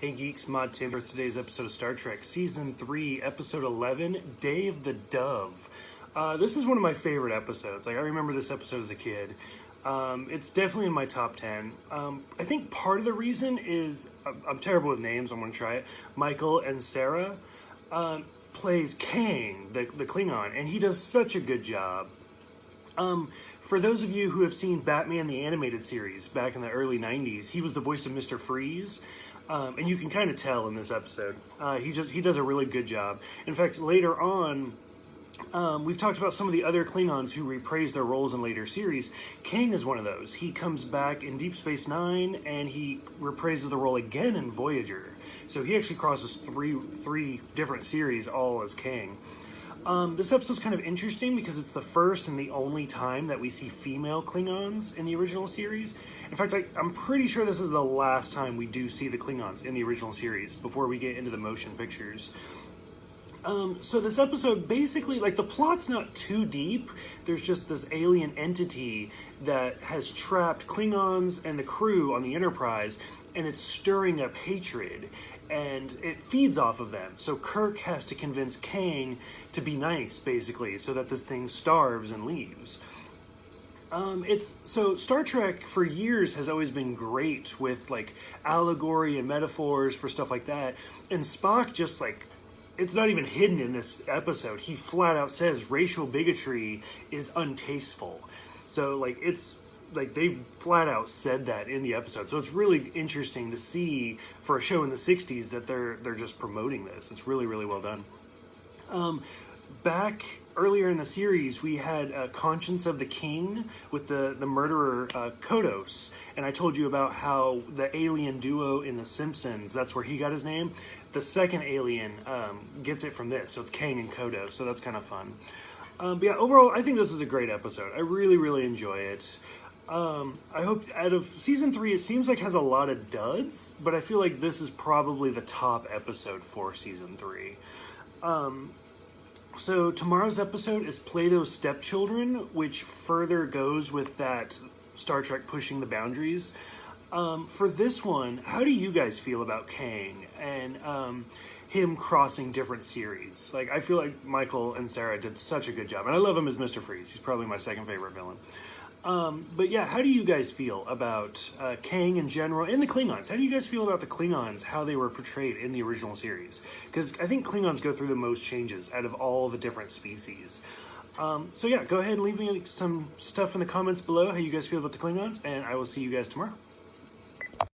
Hey Geeks, Mod Tim for today's episode of Star Trek Season 3, Episode 11, Day of the Dove. This is one of my favorite episodes. Like, I remember this episode as a kid. It's definitely in my top 10. I think part of the reason is, I'm terrible with names, I'm going to try it. Michael Ansara plays Kang, the Klingon, and he does such a good job. For those of you who have seen Batman the Animated Series back in the early 90s, he was the voice of Mr. Freeze. And you can kind of tell in this episode. He does a really good job. In fact, later on, we've talked about some of the other Klingons who reprise their roles in later series. Kang is one of those. He comes back in Deep Space Nine, and he reprises the role again in Voyager. So he actually crosses three different series, all as Kang. This episode's kind of interesting because it's the first and the only time that we see female Klingons in the original series. In fact, I'm pretty sure this is the last time we do see the Klingons in the original series before we get into the motion pictures. So this episode, basically, like, the plot's not too deep. There's just this alien entity that has trapped Klingons and the crew on the Enterprise, and it's stirring up hatred, and it feeds off of them. So Kirk has to convince Kang to be nice, basically, so that this thing starves and leaves. So Star Trek for years has always been great with, like, allegory and metaphors for stuff like that, and Spock just, like, it's not even hidden in this episode. He flat out says racial bigotry is untasteful. So, like, it's like they flat out said that in the episode. So it's really interesting to see for a show in the 60s that they're just promoting this. It's really, really well done. Back earlier in the series, we had Conscience of the King with the murderer Kodos, and I told you about how the alien duo in The Simpsons, that's where he got his name. The second alien gets it from this, so it's Kang and Kodos, so that's kind of fun. But yeah, overall, I think this is a great episode. I really, really enjoy it. I hope, out of Season 3, it seems like has a lot of duds, but I feel like this is probably the top episode for Season 3. So tomorrow's episode is Plato's Stepchildren, which further goes with that Star Trek pushing the boundaries. For this one, how do you guys feel about Kang and him crossing different series? Like, I feel like Michael and Sarah did such a good job, and I love him as Mr. Freeze. He's probably my second favorite villain. But yeah, how do you guys feel about Kang in general and the Klingons? How do you guys feel about the Klingons, how they were portrayed in the original series? Because I think Klingons go through the most changes out of all the different species. So yeah, go ahead and leave me some stuff in the comments below, how you guys feel about the Klingons, and I will see you guys tomorrow.